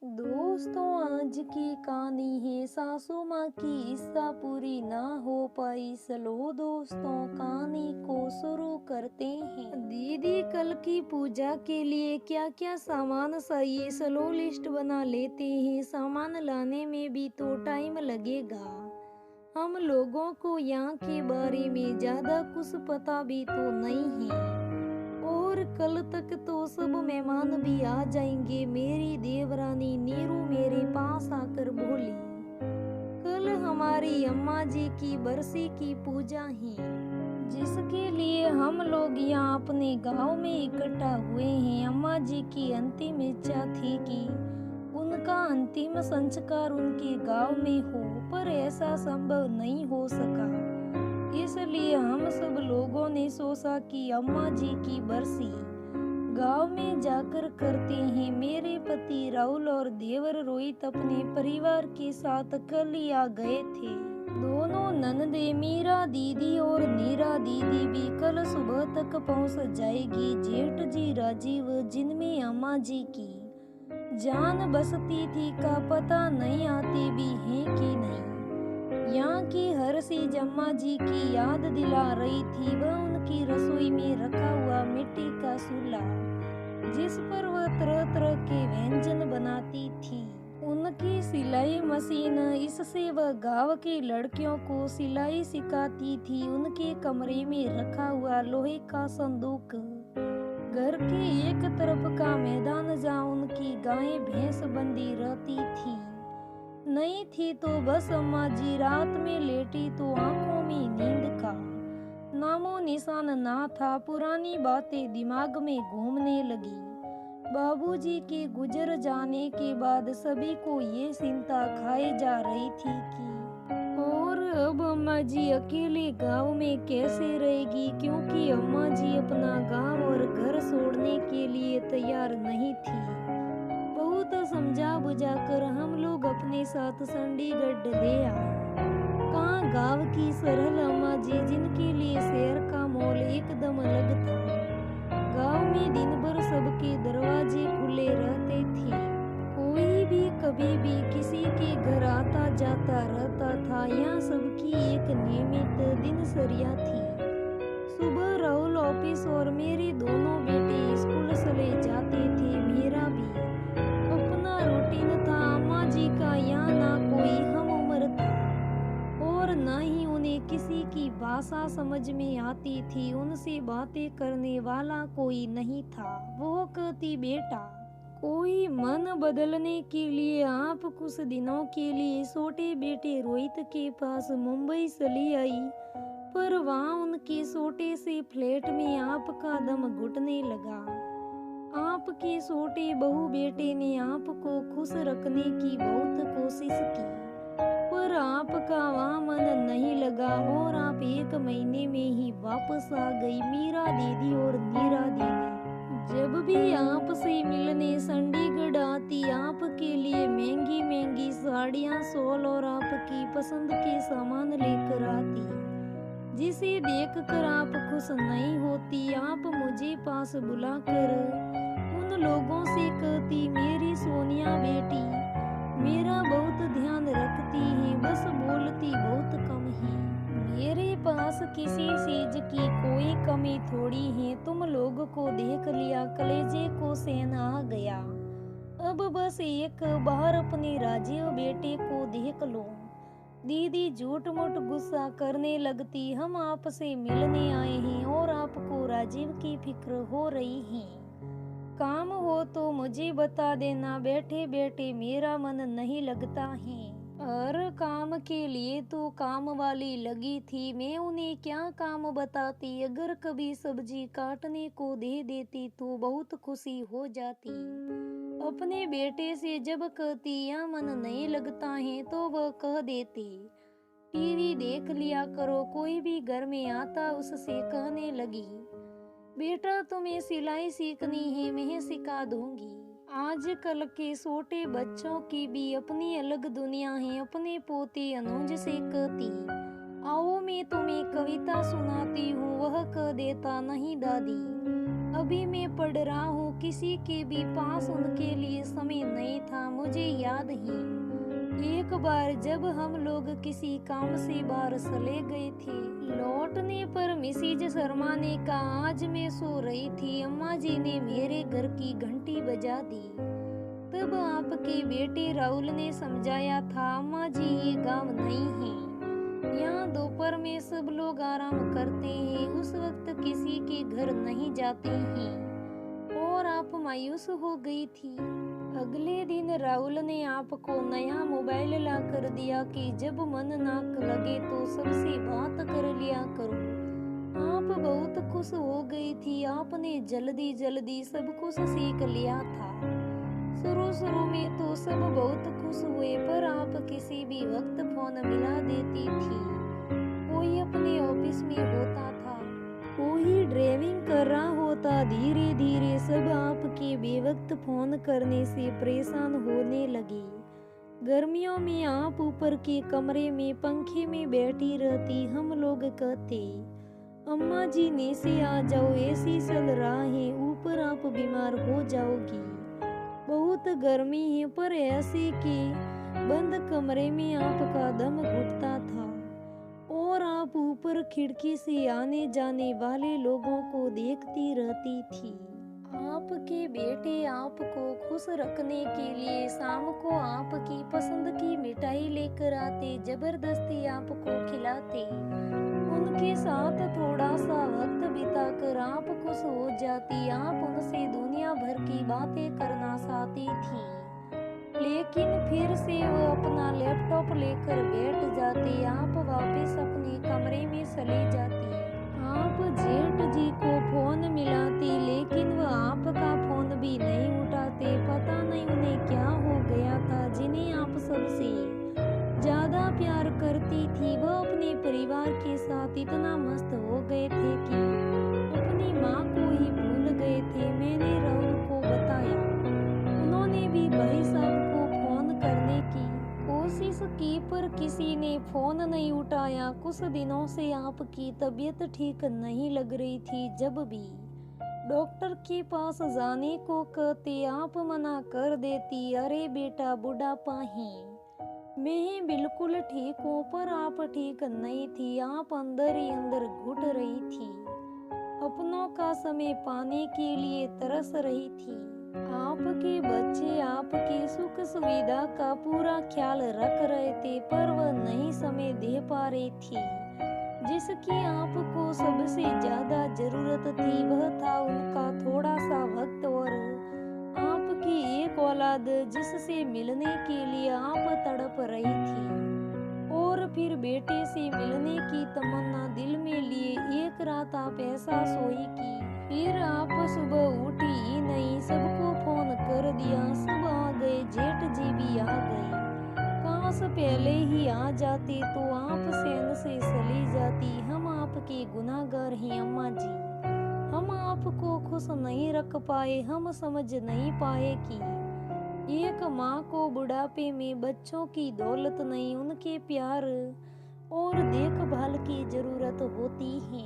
दोस्तों, आज की कहानी है सासू माँ की इच्छा पूरी ना हो पाई। चलो दोस्तों, कहानी को शुरू करते हैं। दीदी, कल की पूजा के लिए क्या क्या सामान चाहिए? चलो लिस्ट बना लेते हैं। सामान लाने में भी तो टाइम लगेगा। हम लोगों को यहाँ के बारे में ज्यादा कुछ पता भी तो नहीं है, और कल तक तो सब मेहमान भी आ जाएंगे। मेरी देवरानी नीरू मेरे पास आकर बोली, कल हमारी अम्मा जी की बरसी की पूजा है, जिसके लिए हम लोग यहाँ अपने गांव में इकट्ठा हुए हैं। अम्मा जी की अंतिम इच्छा थी कि उनका अंतिम संस्कार उनके गांव में हो, पर ऐसा संभव नहीं हो सका। इसलिए हम सब लोगों ने सोचा कि अम्मा जी की बरसी गांव में जाकर करते हैं। मेरे पति राहुल और देवर रोहित अपने परिवार के साथ कल ही आ गए थे। दोनों ननदे मीरा दीदी और नीरा दीदी भी कल सुबह तक पहुंच जाएगी। जेठ जी राजीव, जिनमें अम्मा जी की जान बसती थी, का पता नहीं आते भी हैं कि नहीं। यहाँ की हर चीज अम्मा जी की याद दिला रही थी। वह उनकी रसोई में रखा हुआ मिट्टी का चूल्हा, जिस पर वह तरह तरह के व्यंजन बनाती थी, उनकी सिलाई मशीन, इससे वह गांव के लड़कियों को सिलाई सिखाती थी, उनके कमरे में रखा हुआ लोहे का संदूक, घर के एक तरफ का मैदान जहाँ उनकी गायें भैंस बंधी रहती थी, नहीं थी तो बस अम्मा जी रात में लेटी तो आंखों में नींद का नामो निशान ना था। पुरानी बातें दिमाग में घूमने लगी। बाबूजी के गुजर जाने के बाद सभी को ये चिंता खाए जा रही थी कि और अब अम्मा जी अकेले गांव में कैसे रहेगी, क्योंकि अम्मा जी अपना गांव और घर छोड़ने के लिए तैयार नहीं थी। बहुत समझा बुझा कर हम लोग अपने साथ चंडीगढ़ ले आए। कहाँ गांव की सरल अम्मा जी, जिनके लिए शहर का माहौल एकदम अलग था। गांव में दिन भर सबके दरवाजे खुले रहते थे। कोई भी कभी भी किसी के घर आता जाता रहता था। यहाँ सबकी एक नियमित दिनचर्या थी। सुबह राहुल ऑफिस और मेरे दोनों बेटे स्कूल चले जाते थे। मेरा भी अपना रूटीन था। अम्मा जी का यहाँ ना कोई हम उम्र था, और न ही उन्हें किसी की भाषा समझ में आती थी। उनसे बातें करने वाला कोई नहीं था। वो कहती, बेटा, कोई मन बदलने के लिए आप कुछ दिनों के लिए छोटे बेटे रोहित के पास मुंबई चली आई, पर वहाँ उनके छोटे से फ्लैट में आपका दम घुटने लगा। आपके छोटे बहू बेटे ने आपको खुश रखने की बहुत कोशिश की, पर आपका वहाँ मन नहीं लगा और आप 1 महीने में ही वापस आ गई। मीरा दीदी और नीरा दीदी जब भी आपसे मिलने चंडीगढ़ आती, आपके लिए महंगी महंगी साड़ियाँ, शॉल और आपकी पसंद के सामान लेकर आती, जिसे देखकर आप खुश नहीं होती। आप मुझे पास बुलाकर उन लोगों से कहती, मेरी सोनिया बेटी मेरा बहुत ध्यान रखती है, बस बोलती बहुत कम है। मेरे पास किसी चीज की कोई कमी थोड़ी है। तुम लोग को देख लिया, कलेजे को चैन आ गया। अब बस एक बार अपने राजीव बेटे को देख लो। दीदी झूठ मूठ गुस्सा करने लगती, हम आपसे मिलने आए हैं और आपको राजीव की फिक्र हो रही है। काम हो तो मुझे बता देना। बैठे बैठे मेरा मन नहीं लगता है। और काम के लिए तो काम वाली लगी थी। मैं उन्हें क्या काम बताती। अगर कभी सब्जी काटने को दे देती तो बहुत खुशी हो जाती। अपने बेटे से जब कहती या मन नहीं लगता है तो वह कह देती, टीवी देख लिया करो। कोई भी घर में आता उससे कहने लगी, बेटा तुम्हें सिलाई सीखनी है, मैं सिखा दूंगी। आजकल के छोटे बच्चों की भी अपनी अलग दुनिया है। अपने पोते अनुज से कहती, आओ मैं तुम्हें कविता सुनाती हूँ। वह कह देता, नहीं दादी, अभी मैं पढ़ रहा हूँ, किसी के भी पास उनके लिए समय नहीं था। मुझे याद ही एक बार जब हम लोग किसी काम से बाहर चले गए थे, लौटने पर मिसेज शर्मा ने कहा आज मैं सो रही थी, अम्मा जी ने मेरे घर की घंटी बजा दी। तब आपके बेटे राहुल ने समझाया था, अम्मा जी ये गांव नहीं है, यहाँ दोपहर में सब लोग आराम करते हैं, उस वक्त किसी के घर नहीं जाते हैं। और आप मायूस हो गई थी। अगले दिन राहुल ने आपको नया मोबाइल ला कर दिया कि जब मन ना लगे तो सबसे बात कर लिया करो। आप बहुत खुश हो गई थी, आपने जल्दी जल्दी सब कुछ सीख लिया था। शुरू में तो सब बहुत खुश हुए, पर आप किसी भी वक्त फोन मिला देती थी। कोई अपने ऑफिस में होता था, कोई ड्राइविंग कर रहा होता। धीरे धीरे सब आपके बेवक्त फोन करने से परेशान होने लगे। गर्मियों में आप ऊपर के कमरे में पंखे में बैठी रहती, हम लोग कहते अम्मा जी नीचे आ जाओ, एसी चल रहा है, ऊपर आप बीमार हो जाओगी, बहुत गर्मी है। पर ऐसे के बंद कमरे में आपका दम घुटता था और आप ऊपर खिड़की से आने जाने वाले लोगों को देखती रहती थी। आपके बेटे आपको खुश रखने के लिए शाम को आपकी पसंद की मिठाई लेकर आते, जबरदस्ती आपको खिलाते। उनके साथ थोड़ा सा वक्त बिताकर आप खुश हो जाती। आप उनसे दुनिया भर की बातें करना चाहती थी, लेकिन फिर से वो अपना लैपटॉप लेकर बैठ जाते। आप वापस अपने कमरे में चले जाती। आप जेठ जी को फोन मिलाती, लेकिन वह आपका फोन भी नहीं उठाते। पता नहीं उन्हें क्या हो गया था, जिन्हें आप सबसे ज्यादा प्यार करती थी। वह अपने परिवार के साथ इतना मस्त हो गए थे कि अपनी माँ को ही भूल गए थे। मैंने राहुल को बताया, उन्होंने भी भाई साहब को फोन करने की कोशिश की, पर किसी ने फोन नहीं उठाया। कुछ दिनों से आपकी तबीयत ठीक नहीं लग रही थी। जब भी डॉक्टर के पास जाने को कहते, आप मना कर देती, अरे बेटा बुढ़ापा है, मैं बिल्कुल ठीक हूँ। पर आप ठीक नहीं थी, आप अंदर ही अंदर घुट रही थी, अपनों का समय पाने के लिए तरस रही थी। आपके बच्चे आपकी सुख सुविधा का पूरा ख्याल रख रहे थे, पर वह नहीं समय दे पा रही थी। जिसकी आपको सबसे ज्यादा जरूरत थी, वह था उनका थोड़ा सा वक्त और आपकी एक औलाद, जिससे मिलने के लिए आप तड़प रही थी। और फिर बेटे से मिलने की तमन्ना दिल में लिए एक रात आप ऐसा सोई कि फिर आप सुबह उठी ही नहीं। सबको फोन कर दिया, सब आ गए, जेठ जी भी आ गए। काश पहले ही आ जाते तो आप चैन से चली जाती। हम आपके गुनाहगार हैं अम्मा जी, हम आपको खुश नहीं रख पाए। हम समझ नहीं पाए कि एक माँ को बुढ़ापे में बच्चों की दौलत नहीं, उनके प्यार और देखभाल की जरूरत होती है,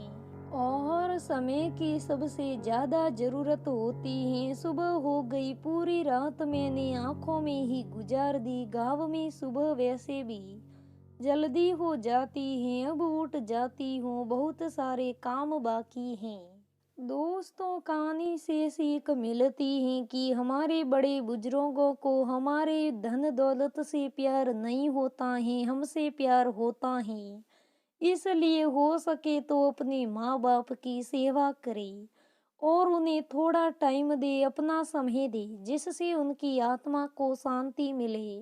और समय की सबसे ज्यादा जरूरत होती है। सुबह हो गई, पूरी रात मैंने आंखों में ही गुजार दी। गाँव में सुबह वैसे भी जल्दी हो जाती है, अब उठ जाती हूँ, बहुत सारे काम बाकी हैं। दोस्तों, कहानी से सीख मिलती है कि हमारे बड़े बुजुर्गों को हमारे धन दौलत से प्यार नहीं होता है, हमसे प्यार होता है। इसलिए हो सके तो अपने माँ बाप की सेवा करें और उन्हें थोड़ा टाइम दे, अपना समय दे, जिससे उनकी आत्मा को शांति मिले।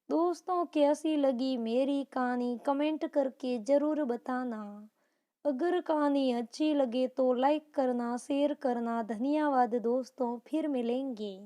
दोस्तों, कैसी लगी मेरी कहानी कमेंट करके जरूर बताना। अगर कहानी अच्छी लगे तो लाइक करना, शेयर करना। धन्यवाद दोस्तों, फिर मिलेंगे।